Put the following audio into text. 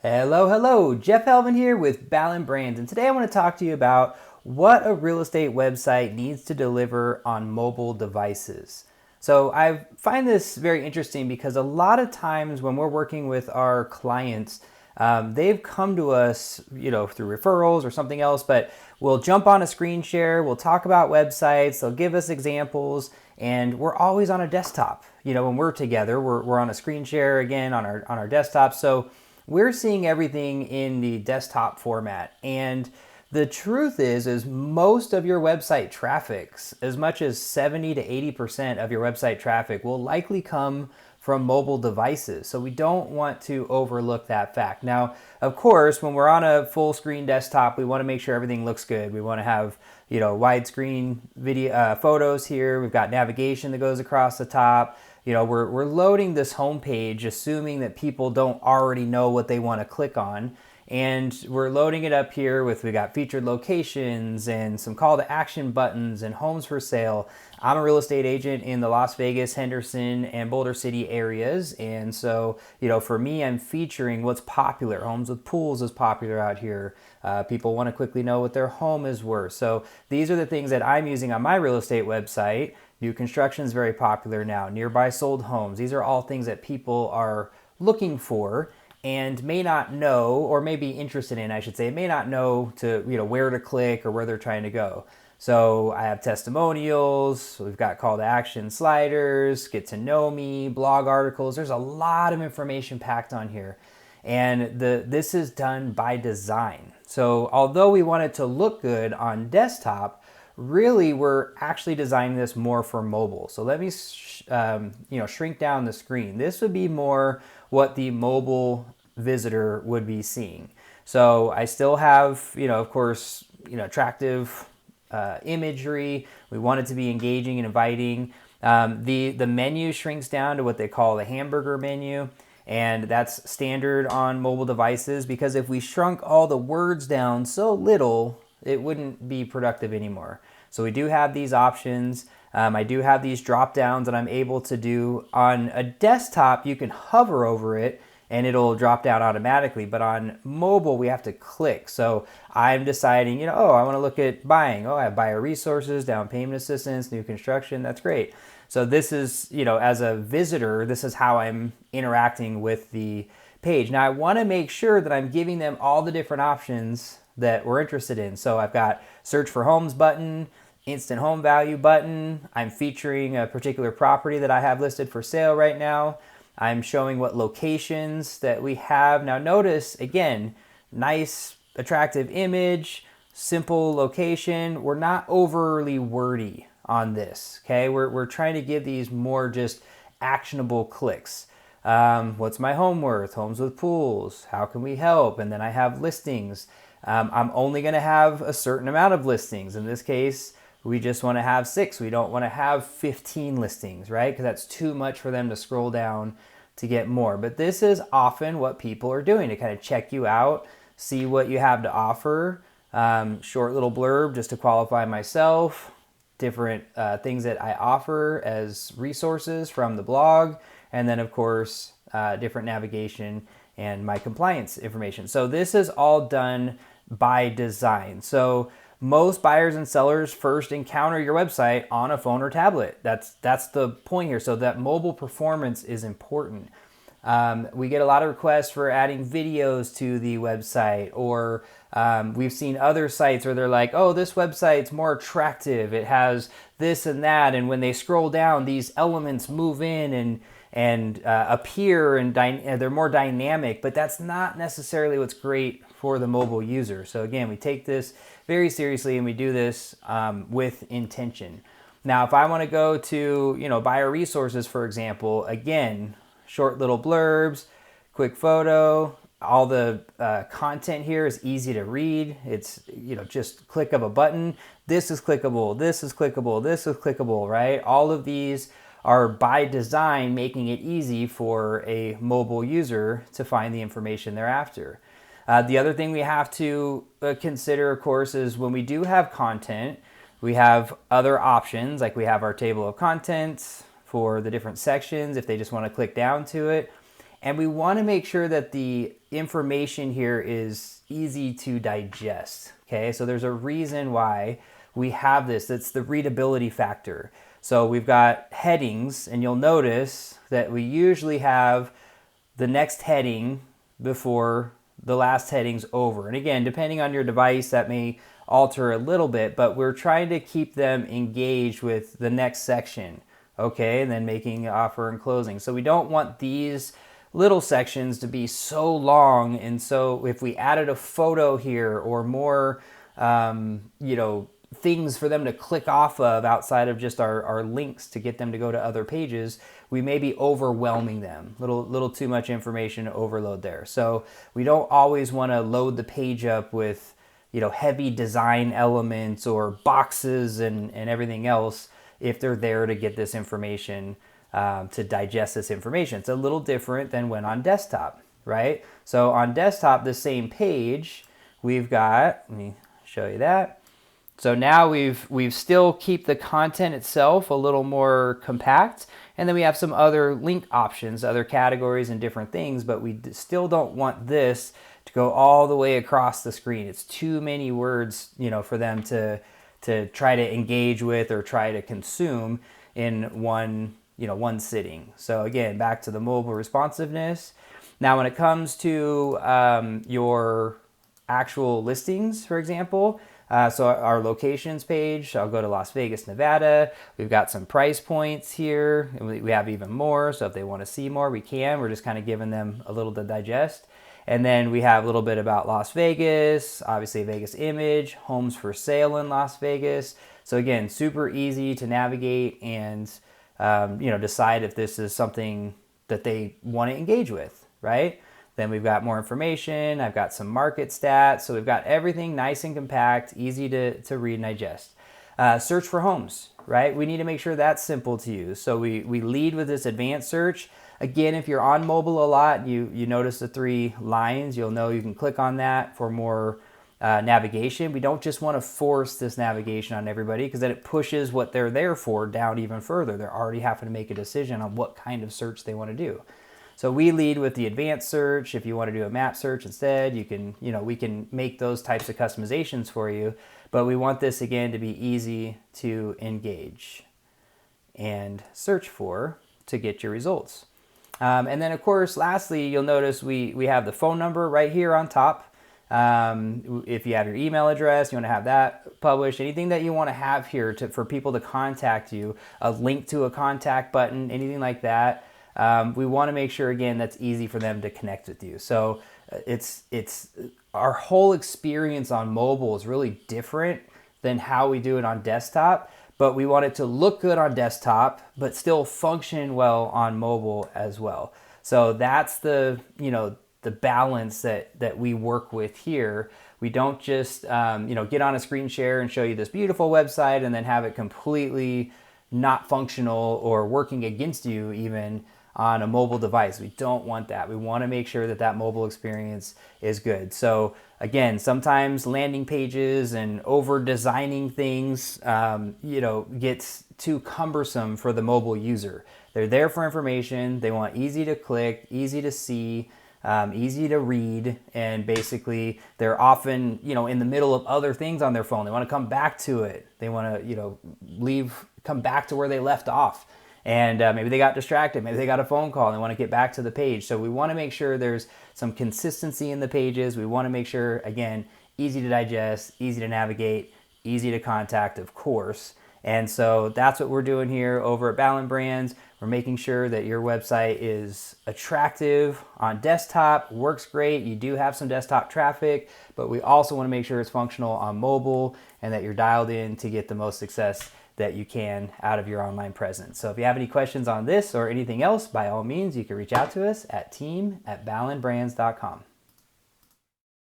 Hello, Jeff Helvin here with Ballen Brands, and today I want to talk to you about what a real estate website needs to deliver on mobile devices. So I find this very interesting because a lot of times when we're working with our clients, they've come to us, through referrals or something else, but we'll jump on a screen share, we'll talk about websites, they'll give us examples, and we're always on a desktop. When we're together, we're on a screen share again on our desktop. So we're seeing everything in the desktop format. And the truth is most of your website traffic, as much as 70 to 80% of your website traffic will likely come from mobile devices. So we don't want to overlook that fact. Now, of course, when we're on a full screen desktop, we want to make sure everything looks good. We want to have, widescreen video, photos here. We've got navigation that goes across the top. We're loading this homepage assuming that people don't already know what they want to click on. And we're loading it up here we got featured locations and some call to action buttons and homes for sale. I'm a real estate agent in the Las Vegas, Henderson, and Boulder City areas. And so, for me, I'm featuring what's popular. Homes with pools is popular out here. People want to quickly know what their home is worth. So these are the things that I'm using on my real estate website. New construction is very popular now. Nearby sold homes. These are all things that people are looking for and may not know, or may be interested in, I should say, may not know where to click or where they're trying to go. So I have testimonials, we've got call to action sliders, get to know me, blog articles. There's a lot of information packed on here. And this is done by design. So although we want it to look good on desktop, really we're actually designing this more for mobile. So let me shrink down the screen. This would be more what the mobile visitor would be seeing. So I still have, of course, attractive imagery. We want it to be engaging and inviting. The menu shrinks down to what they call the hamburger menu. And that's standard on mobile devices because if we shrunk all the words down so little, it wouldn't be productive anymore. So we do have these options. I do have these drop downs that I'm able to do. On a desktop, you can hover over it and it'll drop down automatically. But on mobile, we have to click. So I'm deciding, I want to look at buying. I have buyer resources, down payment assistance, new construction. That's great. So this is, as a visitor, this is how I'm interacting with the page. Now I want to make sure that I'm giving them all the different options that we're interested in. So I've got search for homes button, instant home value button. I'm featuring a particular property that I have listed for sale right now. I'm showing what locations that we have. Now notice, again, nice, attractive image, simple location. We're not overly wordy on this, okay? We're trying to give these more just actionable clicks. What's my home worth? Homes with pools. How can we help? And then I have listings. I'm only going to have a certain amount of listings. In this case, we just want to have 6. We don't want to have 15 listings, right? Because that's too much for them to scroll down to get more. But this is often what people are doing to kind of check you out, see what you have to offer. Short little blurb just to qualify myself, different things that I offer as resources from the blog, and then of course, different navigation and my compliance information. So this is all done by design. So most buyers and sellers first encounter your website on a phone or tablet. That's the point here. So that mobile performance is important. We get a lot of requests for adding videos to the website, or we've seen other sites where they're like, oh, this website's more attractive. It has this and that. And when they scroll down, these elements move in and appear, and they're more dynamic, but that's not necessarily what's great for the mobile user. So again, we take this very seriously and we do this with intention. Now, if I want to go to, buyer resources, for example, again, short little blurbs, quick photo, all the content here is easy to read. It's, just click of a button. This is clickable, this is clickable, this is clickable, right? All of these are by design making it easy for a mobile user to find the information they're after. The other thing we have to consider, of course, is when we do have content, we have other options, like we have our table of contents for the different sections if they just want to click down to it. And we want to make sure that the information here is easy to digest. Okay, so there's a reason why we have this. It's the readability factor. So we've got headings, and you'll notice that we usually have the next heading before the last heading's over. And again, depending on your device, that may alter a little bit, but we're trying to keep them engaged with the next section. Okay, and then making offer and closing. So we don't want these little sections to be so long. And so if we added a photo here or more, things for them to click off of outside of just our links to get them to go to other pages, we may be overwhelming them. Little too much information to overload there. So we don't always want to load the page up with, heavy design elements or boxes and everything else if they're there to get this information, to digest this information. It's a little different than when on desktop, right? So on desktop, the same page, we've got, let me show you that. So now we've still keep the content itself a little more compact, and then we have some other link options, other categories and different things, but we still don't want this to go all the way across the screen. It's too many words, for them to try to engage with or try to consume in one sitting. So again, back to the mobile responsiveness. Now, when it comes to your actual listings, for example, so our locations page, I'll go to Las Vegas, Nevada. We've got some price points here, and we have even more. So if they want to see more, we can. We're just kind of giving them a little to digest. And then we have a little bit about Las Vegas, obviously Vegas image, homes for sale in Las Vegas. So again, super easy to navigate and decide if this is something that they want to engage with, right? Then we've got more information. I've got some market stats. So we've got everything nice and compact, easy to read and digest. Search for homes, right? We need to make sure that's simple to use. So we lead with this advanced search. Again, if you're on mobile a lot, you notice the 3 lines, you'll know you can click on that for more navigation. We don't just want to force this navigation on everybody, because then it pushes what they're there for down even further. They're already having to make a decision on what kind of search they want to do. So we lead with the advanced search. If you want to do a map search instead, you can, we can make those types of customizations for you. But we want this, again, to be easy to engage and search for to get your results. And then, of course, lastly, you'll notice we have the phone number right here on top. If you have your email address, you want to have that published, anything that you want to have here for people to contact you, a link to a contact button, anything like that. We want to make sure, again, that's easy for them to connect with you. So it's our whole experience on mobile is really different than how we do it on desktop, but we want it to look good on desktop, but still function well on mobile as well. So that's the balance that we work with here. We don't just get on a screen share and show you this beautiful website and then have it completely not functional or working against you even on a mobile device. We don't want that. We want to make sure that mobile experience is good. So again, sometimes landing pages and over designing things, gets too cumbersome for the mobile user. They're there for information. They want easy to click, easy to see, easy to read, and basically they're often, in the middle of other things on their phone. They want to come back to it. They want to, come back to where they left off. And maybe they got distracted, maybe they got a phone call and they want to get back to the page. So we want to make sure there's some consistency in the pages. We want to make sure, again, easy to digest, easy to navigate, easy to contact, of course. And so that's what we're doing here over at Ballen Brands. We're making sure that your website is attractive on desktop, works great. You do have some desktop traffic, but we also want to make sure it's functional on mobile and that you're dialed in to get the most success that you can out of your online presence. So if you have any questions on this or anything else, by all means, you can reach out to us at team@ballenbrands.com.